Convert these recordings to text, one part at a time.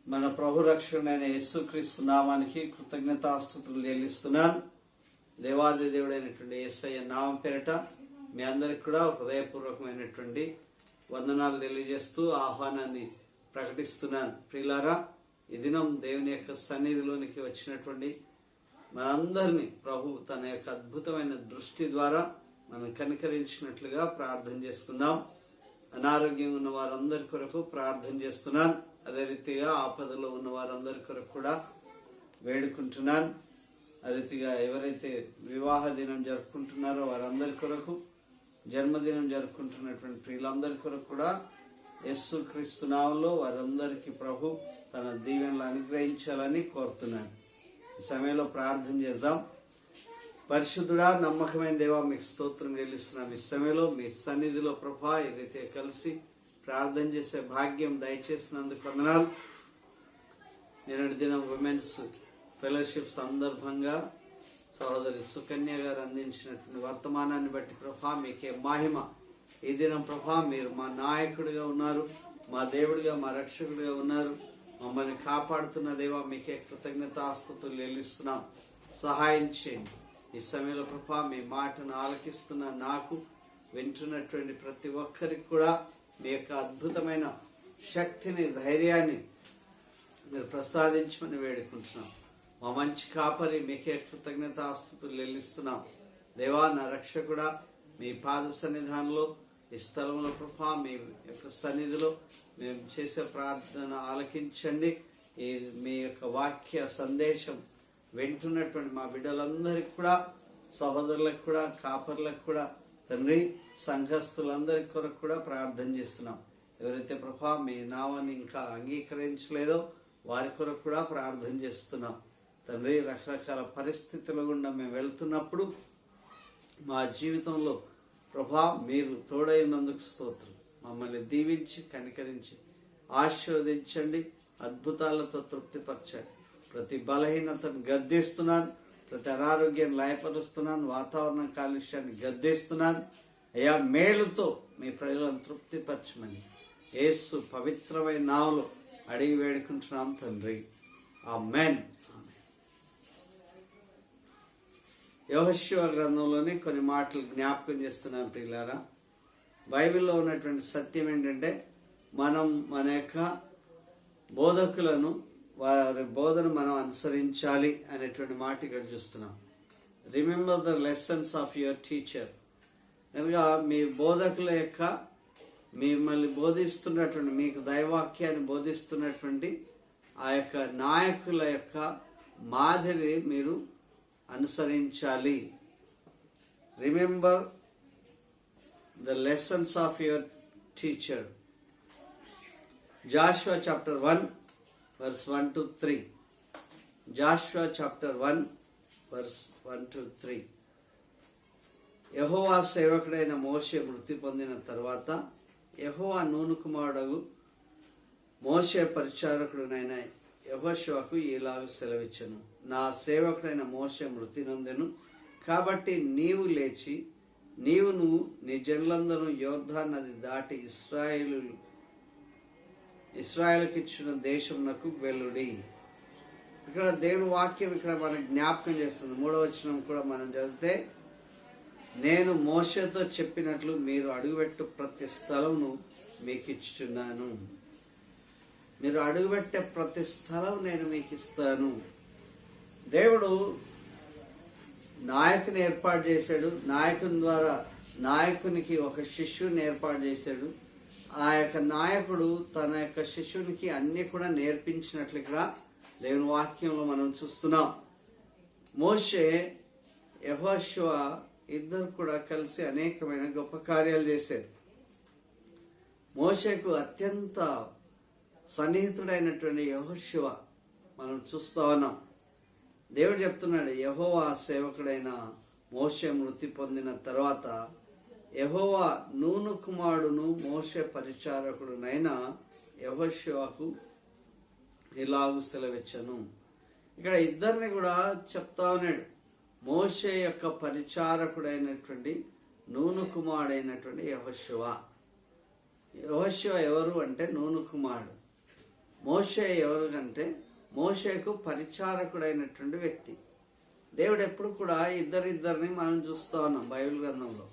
మన ప్రభు రక్షకుడైన యేసుక్రీస్తు నామానికి కృతజ్ఞతాస్తుతులు చెల్లిస్తున్నాను. దేవాది దేవుడైనటువంటి యేసయ్య నామం పేరిట మీ అందరికి కూడా హృదయపూర్వకమైనటువంటి వందనాలు తెలియజేస్తూ ఆహ్వానాన్ని ప్రకటిస్తున్నాను. ప్రియులారా, ఈ దినం దేవుని యొక్క సన్నిధిలోనికి వచ్చినటువంటి మనందరినీ ప్రభు తన యొక్క అద్భుతమైన దృష్టి ద్వారా మనం కనికరించినట్లుగా ప్రార్థన చేసుకుందాం. అనారోగ్యంగా ఉన్న వారందరి కొరకు ప్రార్థన చేస్తున్నాను. అదే రీతిగా ఆపదలో ఉన్న వారందరి కొరకు కూడా వేడుకుంటున్నాను. అదే రీతిగా ఎవరైతే వివాహ దినం జరుపుకుంటున్నారో వారందరి కొరకు, జన్మదినం జరుపుకుంటున్నటువంటి ప్రియులందరి కొరకు కూడా యేసుక్రీస్తు నామములో వారందరికీ ప్రభు తన దీవెనలు అనుగ్రహించాలని కోరుతున్నాను. ఈ సమయంలో ప్రార్థన చేద్దాం. పరిశుద్ధుడా, నమ్మకమైన దేవా, మీకు స్తోత్రం చెల్లిస్తున్నాం. ఈ సమయంలో మీ సన్నిధిలో ప్రభా ఈ రీతిగా కలిసి ప్రార్థన చేసే భాగ్యం దయచేసినందుకు వందనాలు. నిన్నటి దినం ఉమెన్స్ ఫెలోషిప్ సందర్భంగా సహోదరి సుకన్య గారు అందించినటువంటి వర్తమానాన్ని బట్టి ప్రభా మీకే మహిమ. ఈ దినం ప్రభా మీరు మా నాయకుడిగా ఉన్నారు, మా దేవుడిగా, మా రక్షకుడిగా ఉన్నారు. మమ్మల్ని కాపాడుతున్న దేవా మీకే కృతజ్ఞతాస్తుతులు చెల్లిస్తున్నాం. సహాయం చేయండి. ఈ సమయంలో ప్రభా మీ మాటను ఆలకిస్తున్న నాకు, వింటున్నటువంటి ప్రతి ఒక్కరికి కూడా మీ యొక్క అద్భుతమైన శక్తిని, ధైర్యాన్ని మీరు ప్రసాదించమని వేడుకుంటున్నాం. మా మంచి కాపరి మీకే కృతజ్ఞతాస్తుతులు చెల్లిస్తున్నాం. దేవా, నా రక్షకుడా, మీ పాద సన్నిధానంలో ఈ స్థలంలో ప్రభా మీ యొక్క సన్నిధిలో మేము చేసే ప్రార్థన ఆలకించండి. ఈ మీ యొక్క వాక్య సందేశం వింటున్నటువంటి మా బిడ్డలందరికీ కూడా, సహోదరులకు కూడా, కాపర్లకు కూడా, తండ్రి సంఘస్థులందరి కొరకు కూడా ప్రార్థన చేస్తున్నాం. ఎవరైతే ప్రభా మీ నామాన్ని ఇంకా అంగీకరించలేదో వారి కొరకు కూడా ప్రార్థన చేస్తున్నాం. తండ్రి, రకరకాల పరిస్థితుల గుండా మేము వెళ్తున్నప్పుడు మా జీవితంలో ప్రభా మీరు తోడైనందుకు స్తోత్రం. మమ్మల్ని దీవించి కనికరించి ఆశీర్వదించండి. అద్భుతాలతో తృప్తిపరచండి. ప్రతి బలహీనతను గద్దిస్తున్నాను, ప్రతి అనారోగ్యాన్ని లయపరుస్తున్నాను, వాతావరణ కాలుష్యాన్ని గద్దిస్తున్నాను. అయ్యా, మేలుతో మీ ప్రజలను తృప్తిపరచమని యేసు పవిత్రమైన నామములో అడిగి వేడుకుంటున్నాం తండ్రి. ఆమేన్. యెహోషువ గ్రంథంలోని కొన్ని మాటలు జ్ఞాపకం చేస్తున్నాను ప్రియులారా. బైబిల్లో ఉన్నటువంటి సత్యం ఏంటంటే, మనం మన యొక్క బోధకులను, వారి బోధన మనం అనుసరించాలి అనేటువంటి మాట ఇక్కడ చూస్తున్నాం. Remember the lessons of your teacher. కనుక మీ బోధకుల యొక్క, మిమ్మల్ని బోధిస్తున్నటువంటి, మీకు దైవాక్యాన్ని బోధిస్తున్నటువంటి ఆ యొక్క నాయకుల యొక్క మాదిరి మీరు అనుసరించాలి. Remember the lessons of your teacher. Jashuva chapter 1 verse 1 to 3. Jashuva chapter 1 verse 1 to 3. యెహోవా సేవకుడైన మోషే మృతి పొందిన తర్వాత యెహోవా నూను కుమారుడు మోషే పరిచారకుడునైన యెహోషువకు ఇలాగ సెలవిచ్చెను. నా సేవకుడైన మోషే మృతి నొందెను, కాబట్టి నీవు లేచి నీవును నీ జనులందరూ యోర్దాను నది దాటి ఇశ్రాయేలుకి ఇచ్చిన దేశమునకు వెళ్ళుడి. ఇక్కడ దేవుని వాక్యం ఇక్కడ మనకు జ్ఞాపకం చేస్తుంది. 3వ వచనం కూడా మనం చదివితే, నేను మోషేతో చెప్పినట్లు మీరు అడుగుపెట్టు ప్రతి స్థలమును మీకు ఇచ్చుచున్నాను. మీరు అడుగుపెట్టే ప్రతి స్థలం నేను మీకు ఇస్తాను. దేవుడు నాయకుని ఏర్పాటు చేశాడు. నాయకుని ద్వారా నాయకునికి ఒక శిష్యుని ఏర్పాటు చేశాడు. ఆ యొక్క నాయకుడు తన యొక్క శిష్యునికి అన్ని కూడా నేర్పించినట్లు ఇక్కడ దేవుని వాక్యంలో మనం చూస్తున్నాం. మోషే, యెహోషువ ఇద్దరు కూడా కలిసి అనేకమైన గొప్ప కార్యాలు చేశారు. మోషేకు అత్యంత సన్నిహితుడైనటువంటి యెహోషువ మనం చూస్తూ ఉన్నాం. దేవుడు చెప్తున్నాడు, యెహోవా సేవకుడైన మోషే మృతి పొందిన తర్వాత యెహోవా నూను కుమారుడును మోషే పరిచారకుడునైన యెహోషువకు ఇలాగు సెలవిచ్చెను. ఇక్కడ ఇద్దరిని కూడా చెప్తా ఉన్నాడు. మోషే యొక్క పరిచారకుడైనటువంటి నూను కుమారుడైనటువంటి యెహోషువ. యెహోషువ ఎవరు అంటే నూను కుమారుడు. మోషే ఎవరికంటే మోషేకు పరిచారకుడైనటువంటి వ్యక్తి. దేవుడు ఎప్పుడు కూడా ఇద్దరిని మనం చూస్తూ ఉన్నాం బైబిల్ గ్రంథంలో.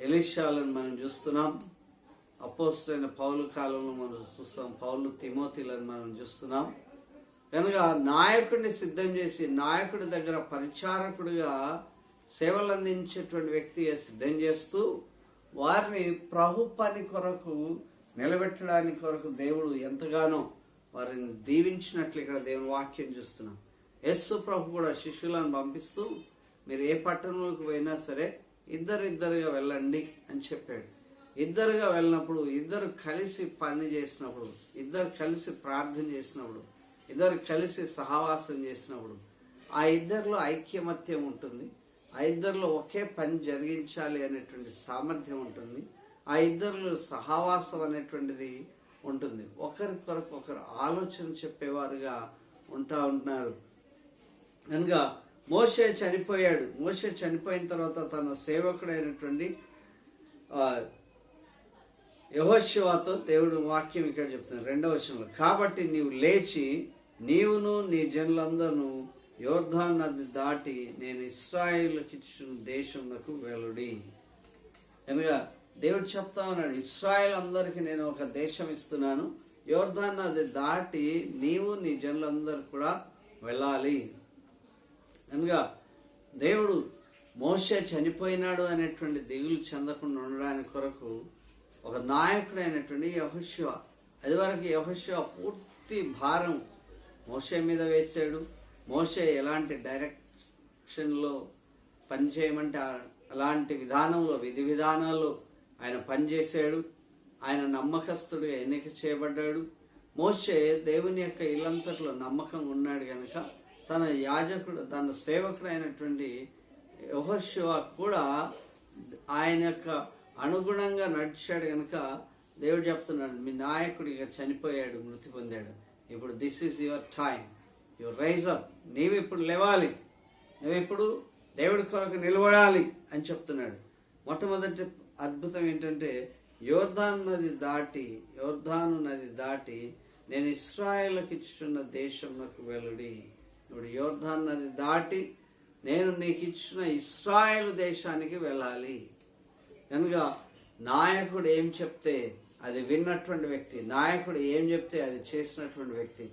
ఎలీషాలను మనం చూస్తున్నాం. అపోస్తలైన పౌలు కాలంలో మనం చూస్తాం. పౌలు తిమోతిలను మనం చూస్తున్నాం. కనుక నాయకుడిని సిద్ధం చేసి నాయకుడి దగ్గర పరిచారకుడిగా సేవలు అందించేటువంటి వ్యక్తిగా సిద్ధం చేస్తూ వారిని ప్రభు పని కొరకు నిలబెట్టడానికి కొరకు దేవుడు ఎంతగానో వారిని దీవించినట్లు ఇక్కడ దేవుని వాక్యం చూస్తున్నాం. యేసు ప్రభు కూడా శిష్యులను పంపిస్తూ మీరు ఏ పట్టణంలోకి పోయినా సరే ఇద్దరుగా వెళ్ళండి అని చెప్పాడు. ఇద్దరుగా వెళ్ళినప్పుడు, ఇద్దరు కలిసి పని చేసినప్పుడు, ఇద్దరు కలిసి ప్రార్థన చేసినప్పుడు, ఇద్దరు కలిసి సహవాసం చేసినప్పుడు ఆ ఇద్దరిలో ఐక్యమత్యం ఉంటుంది. ఆ ఇద్దరిలో ఒకే పని జరిగించాలి అనేటువంటి సామర్థ్యం ఉంటుంది. ఆ ఇద్దరిలో సహవాసం అనేటువంటిది ఉంటుంది. ఒకరి కొరకు ఒకరు ఆలోచన చెప్పేవారుగా ఉంటున్నారు. కనుక మోషే చనిపోయాడు. మోషే చనిపోయిన తర్వాత తన సేవకుడైనటువంటి యెహోషువతో దేవుడు వాక్యం ఇక్కడ చెప్తుంది 2వ వచనంలో, కాబట్టి నీవు లేచి నీవును నీ జనులందరూ యోర్దాను నది దాటి నేను ఇశ్రాయేలుకి ఇచ్చిన దేశంలోకి వెళ్ళుడి. కనుక దేవుడు చెప్తా ఉన్నాడు, ఇశ్రాయేల్ అందరికీ నేను ఒక దేశం ఇస్తున్నాను, యోర్దాను నది దాటి నీవు నీ జనులందరూ కూడా వెళ్ళాలి. కనుక దేవుడు మోషే చనిపోయినాడు అనేటువంటి దిగులు చెందకుండా ఉండడానికి కొరకు ఒక నాయకుడైనటువంటి యెహోషువ, అది వరకు యెహోషువ పూర్తి భారం మోషే మీద వేసాడు. మోషే ఎలాంటి డైరెక్షన్లో పనిచేయమంటే అలాంటి విధానంలో విధి విధానాల్లో ఆయన పనిచేశాడు. ఆయన నమ్మకస్తుడిగా ఎన్నిక చేయబడ్డాడు. మోషే దేవుని యొక్క ఇల్లంతట్లో నమ్మకంగా ఉన్నాడు కనుక తన యాజకుడు తన సేవకుడు అయినటువంటి యెహోషువ కూడా ఆయన యొక్క అనుగుణంగా నడిచాడు కనుక దేవుడు చెప్తున్నాడు, మీ నాయకుడు ఇక చనిపోయాడు, మృతి పొందాడు. ఇప్పుడు this is your time, your rise up, నీవు ఇప్పుడు లేవాలి, నువ్వు ఇప్పుడు దేవుడి కొరకు నిలబడాలి అని చెప్తున్నాడు. మొట్టమొదటి అద్భుతం ఏంటంటే యోర్దాను నది దాటి నేను ఇశ్రాయేలుకి ఇచ్చిన దేశంలోకి వెళ్ళుడి. ఇప్పుడు యోర్దాను నది దాటి నేను నీకు ఇచ్చిన ఇశ్రాయేలు దేశానికి వెళ్ళాలి. కనుక నాయకుడు ఏం చెప్తే అది విన్నటువంటి వ్యక్తి, నాయకుడు ఏం చెప్తే అది చేసినటువంటి వ్యక్తి.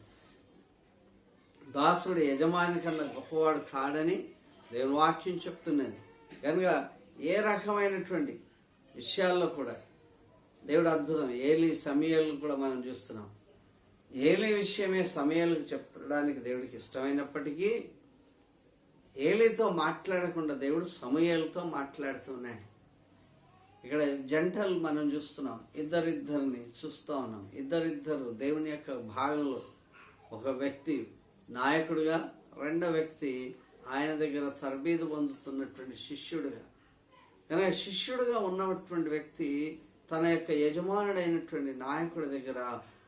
దాసుడు యజమాని కన్నా గొప్పవాడు కాడని దేవుని వాక్యం చెప్తున్నది. కనుక ఏ రకమైనటువంటి విషయాల్లో కూడా దేవుడు అద్భుతం. ఏలీ సమూయేలు కూడా మనం చూస్తున్నాం. ఏలీ విషయమే సమూయేలుకు చెప్పడానికి దేవుడికి ఇష్టమైనప్పటికీ ఏలీతో మాట్లాడకుండా దేవుడు సమూయేలుతో మాట్లాడుతున్నాడు. ఇక్కడ జంటలు మనం చూస్తున్నాం, ఇద్దరిని చూస్తూ ఉన్నాం. ఇద్దరు దేవుని యొక్క భాగంలో, ఒక వ్యక్తి నాయకుడిగా, రెండో వ్యక్తి ఆయన దగ్గర తరబీదు పొందుతున్నటువంటి శిష్యుడిగా. కనుక శిష్యుడిగా ఉన్నటువంటి వ్యక్తి తన యొక్క యజమానుడైనటువంటి నాయకుడి దగ్గర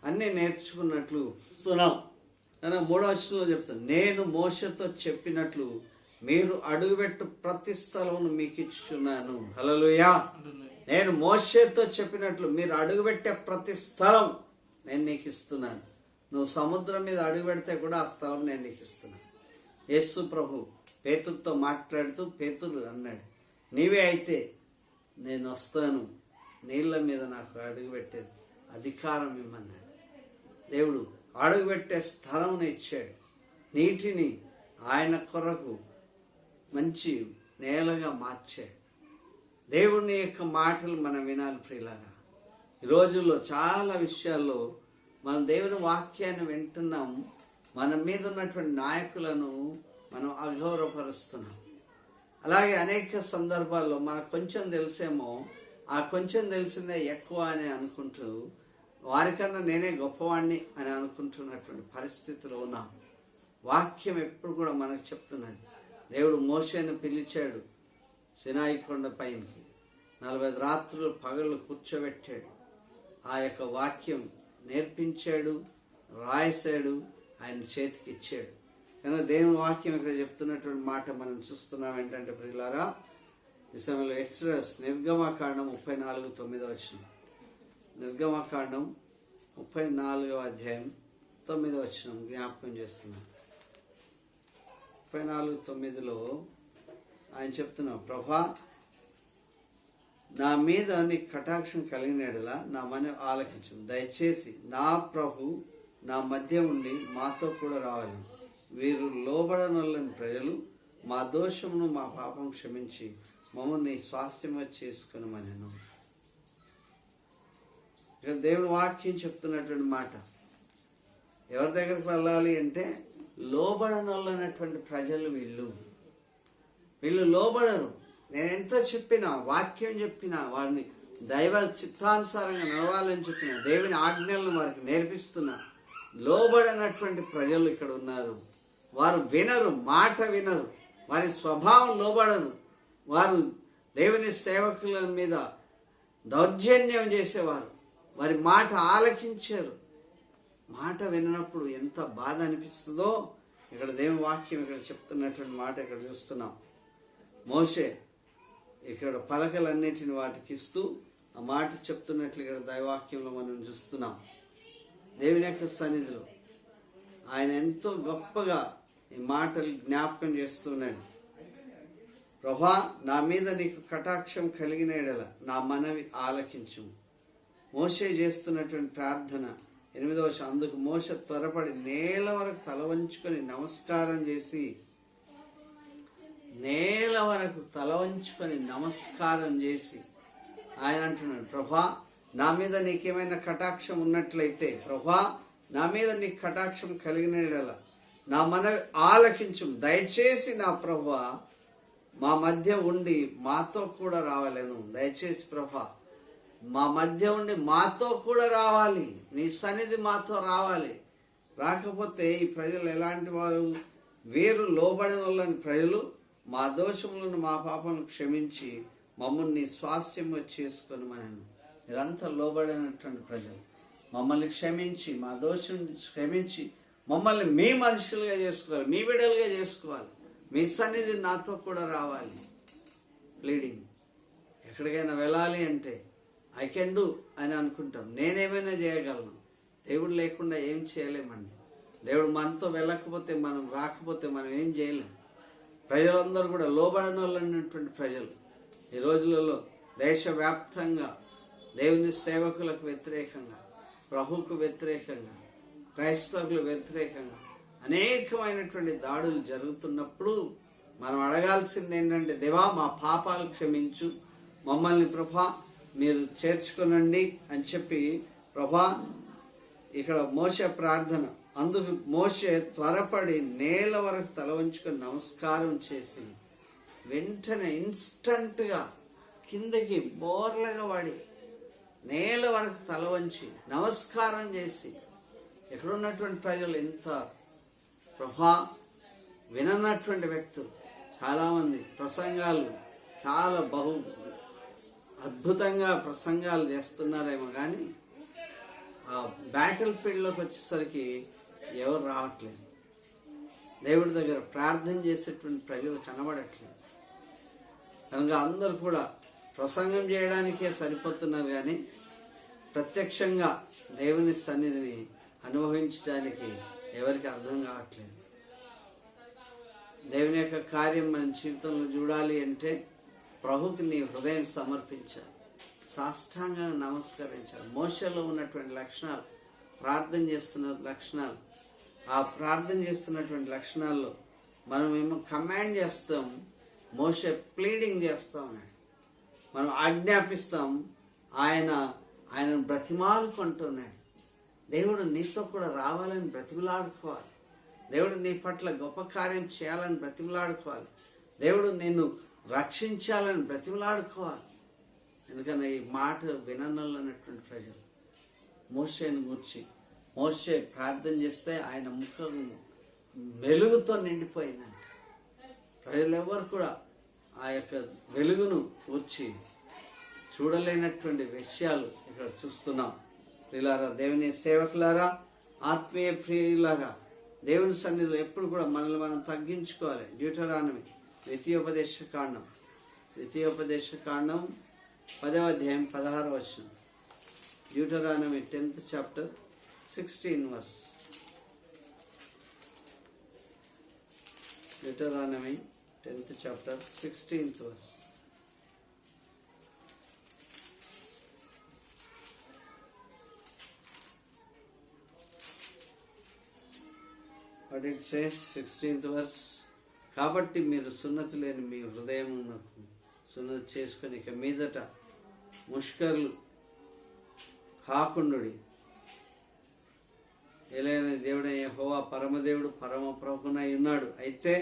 అన్నీ నేర్చుకున్నట్లు చూస్తున్నాం. కనుక 3వ వచనంలో చెప్తాను, నేను మోషేతో చెప్పినట్లు మీరు అడుగుపెట్టు ప్రతి స్థలమును మీకు ఇచ్చుచున్నాను. హల్లెలూయా. నేను మోషేతో చెప్పినట్లు మీరు అడుగుపెట్టే ప్రతి స్థలం నేను నీకు ఇస్తున్నాను. నువ్వు సముద్రం మీద అడుగు పెడితే కూడా ఆ స్థలం నేను నీకు ఇస్తున్నాను. యేసు ప్రభు పేతురుతో మాట్లాడుతూ పేతురు అన్నాడు, నీవే అయితే నేను వస్తాను, నీళ్ళ మీద నాకు అడుగుపెట్టే అధికారం ఇమ్మన్నాడు. దేవుడు అడుగుపెట్టే స్థలం ఇచ్చాడు. నీటిని ఆయన కొరకు మంచి నేలగా మార్చాడు. దేవుని యొక్క మాటలు మనం వినాలి ప్రియులారా. ఈ రోజుల్లో చాలా విషయాల్లో మనం దేవుని వాక్యాన్ని వింటున్నాం, మన మీద ఉన్నటువంటి నాయకులను మనం అగౌరవపరుస్తున్నాం. అలాగే అనేక సందర్భాల్లో మనకు కొంచెం తెలిసేమో ఆ కొంచెం తెలిసిందే ఎక్కువ అని అనుకుంటూ వారికన్నా నేనే గొప్పవాణ్ణి అని అనుకుంటున్నటువంటి పరిస్థితిలో ఉన్నాం. వాక్యం ఎప్పుడు కూడా మనకు చెప్తున్నది. దేవుడు మోషేను పిలిచాడు సినాయి కొండ పైనకి, 40 రాత్రులు పగళ్ళు కూర్చోబెట్టాడు. ఆ యొక్క వాక్యం నేర్పించాడు, రాశాడు, ఆయన చేతికి ఇచ్చాడు. కనుక దేవుని వాక్యం ఇక్కడ చెప్తున్నటువంటి మాట మనం చూస్తున్నాం ఏంటంటే ప్రియులారా, ఈ సమయంలో ఎక్సోడస్ నిర్గమకాండం 34:9 నిర్గమకాండం 34వ అధ్యాయం 9వ వచనం జ్ఞాపకం చేస్తున్నాను. 34:9లో ఆయన చెప్తున్నాడు, ప్రభా నా మీద నీకు కటాక్షం కలిగిన యెడల నా మనవి ఆలకించు. దయచేసి నా ప్రభు నా మధ్య ఉండి మాతో కూడా రావాలి. వీరు లోబడనొల్లని ప్రజలు, మా దోషమును మా పాపం క్షమించి మమ్మల్ని స్వాస్థ్యము చేసుకొనమనెను. ఇక దేవుని వాక్యం చెప్తున్నటువంటి మాట, ఎవరి దగ్గరికి వెళ్ళాలి అంటే లోబడనొల్లనటువంటి ప్రజలు. వీళ్ళు లోబడరు. నేను ఎంత చెప్పినా, వాక్యం చెప్పినా, వారిని దైవ చిత్తానుసారంగా నడవాలని చెప్పిన, దేవుని ఆజ్ఞలను వారికి నేర్పిస్తున్నా, లోబడనటువంటి ప్రజలు ఇక్కడ ఉన్నారు. వారు వినరు, మాట వినరు, వారి స్వభావం లోబడదు. వారు దేవుని సేవకుల మీద దౌర్జన్యం చేసేవారు, వారి మాట ఆలకించారు. మాట వినప్పుడు ఎంత బాధ అనిపిస్తుందో ఇక్కడ దేవుని వాక్యం ఇక్కడ చెప్తున్నటువంటి మాట ఇక్కడ చూస్తున్నాం. మోషే ఇక్కడ పలకలన్నిటిని వాటికి ఇస్తూ ఆ మాట చెప్తున్నట్లు ఇక్కడ దైవాక్యంలో మనం చూస్తున్నాం. దేవుని యొక్క సన్నిధిలో ఆయన ఎంతో గొప్పగా ఈ మాటలు జ్ఞాపకం చేస్తున్నాడు. ప్రభా నా మీద నీకు కటాక్షం కలిగిన యెడల నా మనవి ఆలకించు. మోషే చేస్తున్నటువంటి ప్రార్థన 8వ వచనం, అందుకు మోషే త్వరపడి నేల వరకు తల వంచుకొని నమస్కారం చేసి, నేల వరకు తల వంచుకొని నమస్కారం చేసి ఆయన అంటున్నాడు, ప్రభా నా మీద నీకేమైనా కటాక్షం ఉన్నట్లయితే, ప్రభా నా మీద నీకు కటాక్షం కలిగిన యెడల నా మనవి ఆలకించు. దయచేసి నా ప్రభువా మా మధ్య ఉండి మాతో కూడా రావాలను. దయచేసి ప్రభా మా మధ్య ఉండి మాతో కూడా రావాలి. నీ సన్నిధి మాతో రావాలి. రాకపోతే ఈ ప్రజలు ఎలాంటి వారు? వీరు లోబడిన వాళ్ళని ప్రజలు, మా దోషములను మా పాపలను క్షమించి మమ్మల్ని స్వాస్థ్యము చేసుకొని మనను. మీరంతా లోబడినటువంటి ప్రజలు, మమ్మల్ని క్షమించి, మా దోషం క్షమించి మమ్మల్ని మీ మనుషులుగా చేసుకోవాలి, మీ బిడ్డలుగా చేసుకోవాలి. మీ సన్నిధి నాతో కూడా రావాలి. ప్లీడింగ్. ఎక్కడికైనా వెళ్ళాలి అంటే ఐ కెన్ డూ అని అనుకుంటాం. నేనేమైనా చేయగలను. దేవుడు లేకుండా ఏం చేయలేమండి. దేవుడు మనతో వెళ్ళకపోతే, మనం రాకపోతే మనం ఏం చేయలేం. ప్రజలందరూ కూడా లోబడని వాళ్ళటువంటి ప్రజలు ఈ రోజులలో దేశవ్యాప్తంగా దేవుని సేవకులకు వ్యతిరేకంగా, ప్రభువుకు వ్యతిరేకంగా, క్రైస్తవులకు వ్యతిరేకంగా అనేకమైనటువంటి దాడులు జరుగుతున్నప్పుడు మనం అడగాల్సింది ఏంటంటే, దేవా మా పాపాలు క్షమించు, మమ్మల్ని ప్రభా మీరు చేర్చుకొనండి అని చెప్పి ప్రభా ఇక్కడ మోషే ప్రార్థన. అందుకు మోషే త్వరపడి నేల వరకు తల వంచుకొని నమస్కారం చేసి వెంటనే ఇన్స్టంట్గా కిందకి బోర్లగా వాడి నేల వరకు తల వంచి నమస్కారం చేసి, ఎక్కడున్నటువంటి ప్రజలు ఎంత ప్రభా విననటువంటి వ్యక్తులు చాలామంది ప్రసంగాలు చాలా అద్భుతంగా ప్రసంగాలు చేస్తున్నారేమో కానీ ఆ బ్యాటిల్ ఫీల్డ్లోకి వచ్చేసరికి ఎవరు రావట్లేదు. దేవుడి దగ్గర ప్రార్థన చేసేటువంటి ప్రజలు కనబడట్లేదు. కనుక అందరూ కూడా ప్రసంగం చేయడానికే సరిపోతున్నారు కానీ ప్రత్యక్షంగా దేవుని సన్నిధిని అనుభవించడానికి ఎవరికి అర్థం కావట్లేదు. దేవుని యొక్క కార్యం మన జీవితంలో చూడాలి అంటే ప్రభుకి నీ హృదయం సమర్పించాలి, సాష్టాంగంగా నమస్కరించాలి. మోషేలో ఉన్నటువంటి లక్షణాలు, ప్రార్థన చేస్తున్న లక్షణాలు, ఆ ప్రార్థన చేస్తున్నటువంటి లక్షణాల్లో మనం ఏమో కమాండ్ చేస్తాం, మోషే ప్లీడింగ్ చేస్తా ఉన్నాడు. మనం ఆజ్ఞాపిస్తాం, ఆయనను బ్రతిమాలుకుంటున్నాడు. దేవుడు నీతో కూడా రావాలని బ్రతిమలాడుకోవాలి. దేవుడు నీ పట్ల గొప్ప కార్యం చేయాలని బ్రతిమలాడుకోవాలి. దేవుడు నిన్ను రక్షించాలని బ్రతిమలాడుకోవాలి. ఎందుకని ఈ మాట విననన్నటువంటి ప్రజలు మోషేని గూర్చి, మోషే ప్రార్థన చేస్తే ఆయన ముఖం వెలుగుతో నిండిపోయిందంట. ప్రజలు ఎవరు కూడా ఆ యొక్క వెలుగును గూర్చి చూడలేనటువంటి విషయాలు ఇక్కడ చూస్తున్నాం. ప్రియులారా, దేవుని సేవకులారా, ఆత్మీయ ప్రియులారా, దేవుని సన్నిధిలో ఎప్పుడు కూడా మనల్ని మనం తగ్గించుకోవాలి. డ్యూటరానమీ ద్వితీయోపదేశ కాండం 10వ అధ్యాయం 16వ వచనం. Deuteronomy 10th chapter 16 verse. Deuteronomy 10th chapter 16th verse. What it says, 16th verse. కాబట్టి మీరు సున్నతి లేని మీ హృదయమునకు సున్నతి చేసుకొని ఇక మీదట ముష్కర్లు కాకుండుడి. ఎలైన దేవుడైన యెహోవా పరమదేవుడు పరమ ప్రభునై ఉన్నాడు. అయితే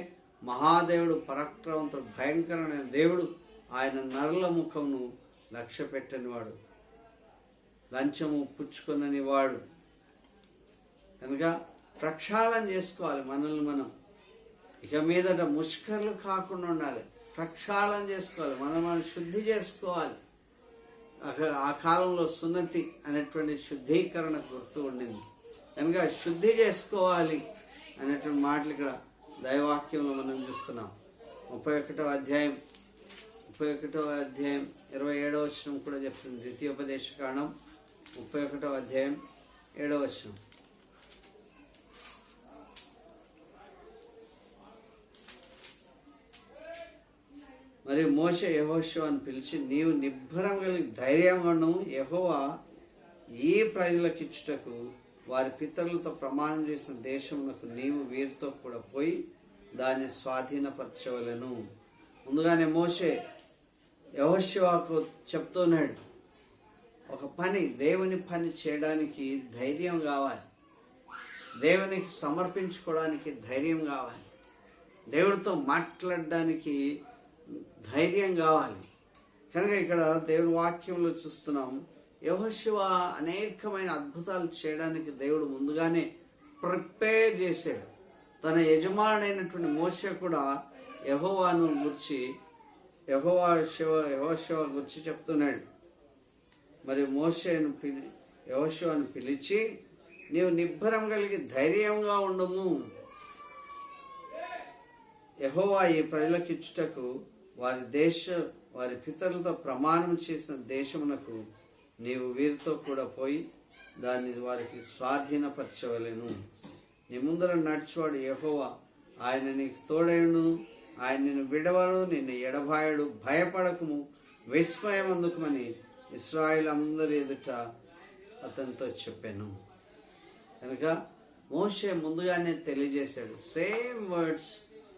మహాదేవుడు పరాక్రమంతో భయంకరమైన దేవుడు. ఆయన నరుల ముఖమును లక్ష్య పెట్టనివాడు, లంచము పుచ్చుకొనని వాడు. కనుక ప్రక్షాళన చేసుకోవాలి మనల్ని మనం. ఇక మీదట ముష్కర్లు కాకుండా ఉండాలి. ప్రక్షాళన చేసుకోవాలి, మనం శుద్ధి చేసుకోవాలి. ఆ కాలంలో సున్నతి అనేటువంటి శుద్ధీకరణ గుర్తు ఉండింది. కనుక శుద్ధి చేసుకోవాలి అనేటువంటి మాటలు ఇక్కడ దైవాక్యంలో మనం చూస్తున్నాం. 31వ అధ్యాయం 27వ వచనం కూడా చెప్తుంది. ద్వితీయోపదేశకాండం 31వ అధ్యాయం 7వ వచనం. మరి మోషే యెహోషువను పిలిచి, నీవు నిబ్బరం కలిగి ధైర్యంగా ఉండము. యెహోవా ఈ ప్రజలకు ఇచ్చుటకు వారి పితరులతో ప్రమాణం చేసిన దేశమునకు నీవు వీరితో కూడా పోయి దాన్ని స్వాధీనపరచవలెను. ముందుగానే మోషే యెహోషువకు చెప్తున్నాడు, ఒక పని, దేవుని పని చేయడానికి ధైర్యం కావాలి, దేవునికి సమర్పించుకోవడానికి ధైర్యం కావాలి, దేవుడితో మాట్లాడడానికి ధైర్యం కావాలి. కనుక ఇక్కడ దేవుని వాక్యంలో చూస్తున్నాం, యెహోషువ అనేకమైన అద్భుతాలు చేయడానికి దేవుడు ముందుగానే ప్రిపేర్ చేశాడు. తన యజమానుడైనటువంటి మోషే కూడా యెహోవాను గురించి యెహోషువ గురించి చెప్తున్నాడు. మరి యెహోషువను పిలిచి, నీవు నిబ్బరం కలిగి ధైర్యంగా ఉండము. యెహోవా ఈ ప్రజలకు ఇచ్చుటకు వారి పితరులతో ప్రమాణం చేసిన దేశమునకు నీవు వీరితో కూడా పోయి దాన్ని వారికి స్వాధీనపరచవలెను. నీ ముందర నడిచేవాడు యెహోవా, ఆయన నీకు తోడైను, ఆయన నిన్ను విడవడు, నిన్ను ఎడబాయడు. భయపడకము, విస్మయం అందుకమని ఇశ్రాయేలు అందరి ఎదుట అతనితో చెప్పాను. కనుక మోషే ముందుగానే తెలియజేశాడు. సేమ్ వర్డ్స్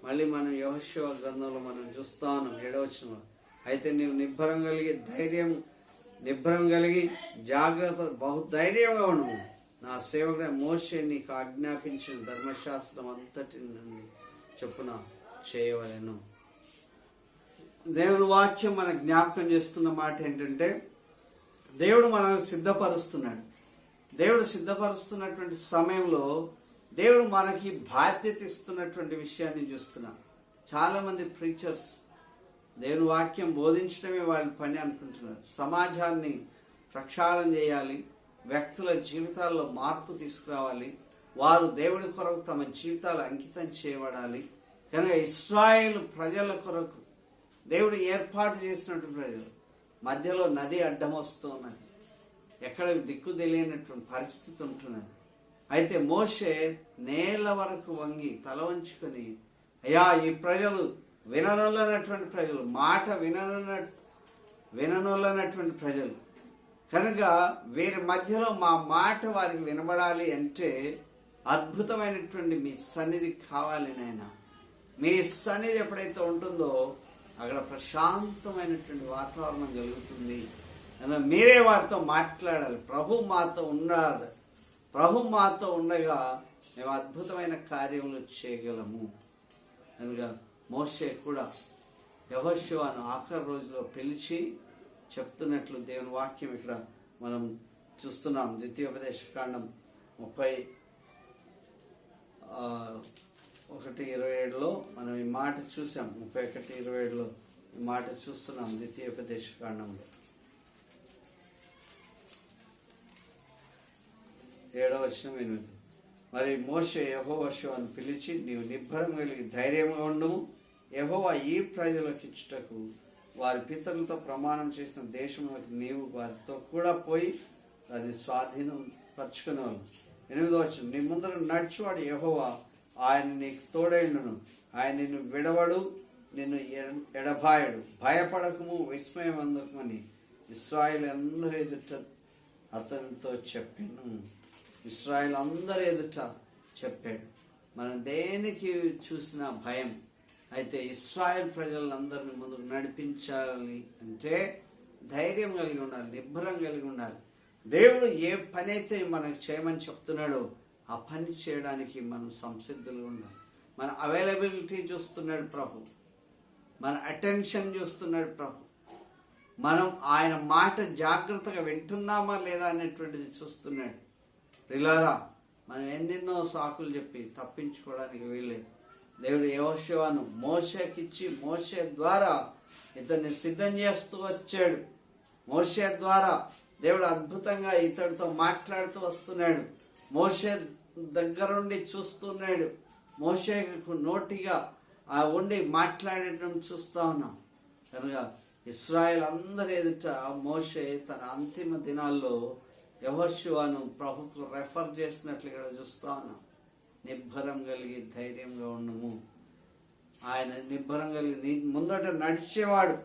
మళ్ళీ మనం యెహోషువ గ్రంథంలో మనం చూస్తాను 7వ వచనంలో. అయితే నీవు నిబ్బరం కలిగి జాగ్రత్త బహుధైర్యంగా ఉండము. నా సేవకుడైన మోషే నీకు ఆజ్ఞాపించిన ధర్మశాస్త్రం అంతటి చొప్పున చేయవలెను. దేవుని వాక్యం మన జ్ఞాపకం చేస్తున్న మాట ఏంటంటే, దేవుడు మనల్ని సిద్ధపరుస్తున్నాడు. దేవుడు సిద్ధపరుస్తున్నటువంటి సమయంలో దేవుడు మనకి బాధ్యత ఇస్తున్నటువంటి విషయాన్ని చూస్తున్నాం. చాలామంది ప్రీచర్స్ దేవుని వాక్యం బోధించడమే వాళ్ళ పని అనుకుంటున్నారు. సమాజాన్ని ప్రక్షాళన చేయాలి, వ్యక్తుల జీవితాల్లో మార్పు తీసుకురావాలి, వారు దేవుడి కొరకు తమ జీవితాలు అంకితం చేయబడాలి. కనుక ఇశ్రాయేలు ప్రజల కొరకు దేవుడు ఏర్పాటు చేసినటువంటి ప్రజలు మధ్యలో నది అడ్డం వస్తున్నది, ఎక్కడ దిక్కు తెలియనటువంటి పరిస్థితి ఉంటున్నది. అయితే మోషే నేల వరకు వంగి తల వంచుకొని, అయ్యా ఈ ప్రజలు విననొల్లనటువంటి ప్రజలు, మాట విననొల్లనటువంటి ప్రజలు, కనుక వీరి మధ్యలో మా మాట వారికి వినబడాలి అంటే అద్భుతమైనటువంటి మీ సన్నిధి కావాలి నాయన. మీ సన్నిధి ఎప్పుడైతే ఉంటుందో అక్కడ ప్రశాంతమైనటువంటి వాతావరణం కలుగుతుంది. మీరే వారితో మాట్లాడాలి. ప్రభు మాతో ఉన్నారు, ప్రభు మాతో ఉండగా మేము అద్భుతమైన కార్యములు చేయగలము. కనుక మోషే కూడా యెహోషువను ఆఖరి రోజులో పిలిచి చెప్తున్నట్లు దేవుని వాక్యం ఇక్కడ మనం చూస్తున్నాం. ద్వితీయోపదేశకాండం 31:27లో మనం ఈ మాట చూసాం. 31:27లో ఈ మాట చూస్తున్నాం. ద్వితీయోపదేశకాండంలో 7వ వచనం 8. మరి మోషే యెహోషువను పిలిచి, నీవు నిబ్బరం కలిగి ధైర్యంగా ఉండము. యెహోవా ఈ ప్రజలకు ఇచ్చుటకు వారి పితరులతో ప్రమాణం చేసిన దేశంలోకి నీవు వారితో కూడా పోయి దాన్ని స్వాధీనం పరుచుకునే వాళ్ళు. 8వ వచనం, నీ ముందర నడిచేవాడు యెహోవా, ఆయన నీకు తోడైండును, ఆయన నిన్ను విడవడు, నిన్ను ఎడబాయడు, భయపడకము, విస్మయం అందుకమని ఇశ్రాయేలు అందరి ఎదుట అతనితో చెప్పాను. ఇశ్రాయేలు అందరి ఎదుట చెప్పాడు. మనం దేనికి చూసిన భయం. అయితే ఇశ్రాయేల్ ప్రజలందరినీ ముందుకు నడిపించాలి అంటే ధైర్యం కలిగి ఉండాలి, నిబ్బరం కలిగి ఉండాలి. దేవుడు ఏ పని అయితే మనకు చేయమని చెప్తున్నాడో ఆ పని చేయడానికి మనం సంసిద్ధులుగా ఉండాలి. మన అవైలబిలిటీ చూస్తున్నాడు ప్రభు, మన అటెన్షన్ చూస్తున్నాడు ప్రభు. మనం ఆయన మాట జాగ్రత్తగా వింటున్నామా లేదా అనేటువంటిది చూస్తున్నాడు. ప్రియులారా, మనం ఎన్నెన్నో సాకులు చెప్పి తప్పించుకోవడానికి వీల్లేదు. దేవుడు యెహోషువను మోషేకిచ్చి మోషే ద్వారా ఇతన్ని సిద్ధం చేస్తూ వచ్చాడు. మోషే ద్వారా దేవుడు అద్భుతంగా ఇతడితో మాట్లాడుతూ వస్తున్నాడు. మోషే దగ్గరుండి చూస్తున్నాడు. మోషేకు నోటిగా ఉండి మాట్లాడటం చూస్తూ ఉన్నాం. కనుక ఇశ్రాయేల్ అందరి ఎదుట మోషే తన అంతిమ దినాల్లో యెహోషువను ప్రభుకు రెఫర్ చేసినట్లు ఇక్కడ చూస్తూ ఉన్నాం. నిబ్బరం కలిగి ధైర్యంగా ఉండము. ఆయన నిబ్బరం కలిగి ముందట నడిచేవాడు.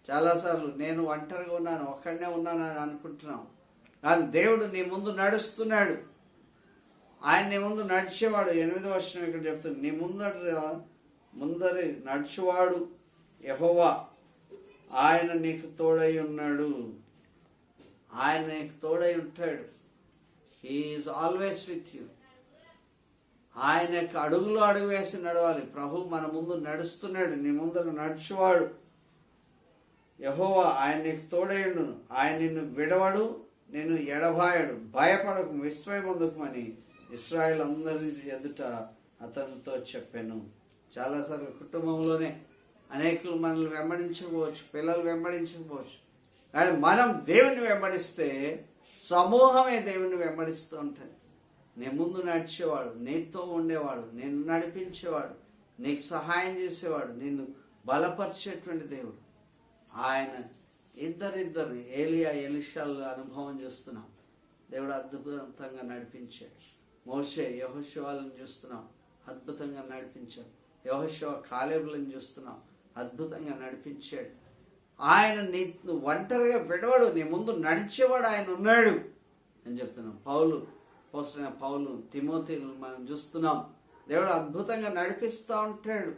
చాలాసార్లు నేను ఒంటరిగా ఉన్నాను, ఒక్కడనే ఉన్నాను అని అనుకుంటున్నాం, కానీ దేవుడు నీ ముందు నడుస్తున్నాడు. ఆయన నీ ముందు నడిచేవాడు. 8వ వచనం ఇక్కడ చెప్తుంది, నీ ముందరి నడిచేవాడు యెహోవా, ఆయన నీకు తోడై ఉన్నాడు. ఆయన నీకు తోడై ఉంటాడు. He is always with you. ఆయన యొక్క అడుగులో అడుగు వేసి నడవాలి. ప్రభు మన ముందు నడుస్తున్నాడు. నీ ముందర నడిచేవాడు యెహోవా, ఆయన నీకు తోడైండును, ఆయన నిన్ను విడవడు, నిన్ను ఎడబాయడు, భయపడకు, విస్మయమందుకమని ఇశ్రాయేల్ అందరి ఎదుట అతనితో చెప్పాను. చాలాసార్లు కుటుంబంలోనే అనేకులు మనల్ని వెంబడించకపోవచ్చు, పిల్లలు వెంబడించకపోవచ్చు, కానీ మనం దేవుని వెంబడిస్తే సమూహమే దేవుని వెంబడిస్తూ ఉంటుంది. నీ ముందు నడిచేవాడు, నీతో ఉండేవాడు, నిన్ను నడిపించేవాడు, నీకు సహాయం చేసేవాడు, నిన్ను బలపరిచేటువంటి దేవుడు. ఆయన ఇద్దరిద్దరిని ఏలియా ఎలీషాలు అనుభవం చేస్తున్నాం. దేవుడు అద్భుతంగా నడిపించాడు. మోషే యెహోషువలను చూస్తున్నాం, అద్భుతంగా నడిపించాడు. యెహోషువ కాలేబులను చూస్తున్నాం, అద్భుతంగా నడిపించాడు. ఆయన నీ ఒంటరిగా విడవడు, నీ ముందు నడిచేవాడు ఆయన ఉన్నాడు అని చెప్తున్నాం. పౌలు తిమోతిని మనం చూస్తున్నాం, దేవుడు అద్భుతంగా నడిపిస్తూ ఉంటాడు.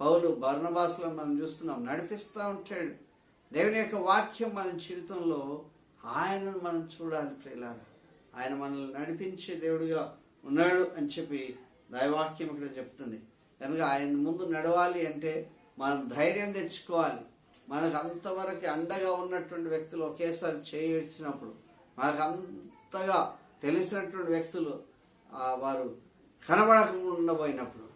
పౌలు బర్నబాసులో మనం చూస్తున్నాం, నడిపిస్తూ ఉంటాడు. దేవుని యొక్క వాక్యం మన జీవితంలో ఆయనను మనం చూడాలి ప్రియులారా. ఆయన మనల్ని నడిపించే దేవుడిగా ఉన్నాడు అని చెప్పి దైవాక్యం ఇక్కడ చెప్తుంది. కనుక ఆయన ముందు నడవాలి అంటే మనం ధైర్యం తెచ్చుకోవాలి. మనకు అంతవరకు అండగా ఉన్నటువంటి వ్యక్తులు ఒకేసారి చేయించినప్పుడు, మనకు అంతగా తెలిసినటువంటి వ్యక్తులు వారు కనబడకుండా పోయినప్పుడు,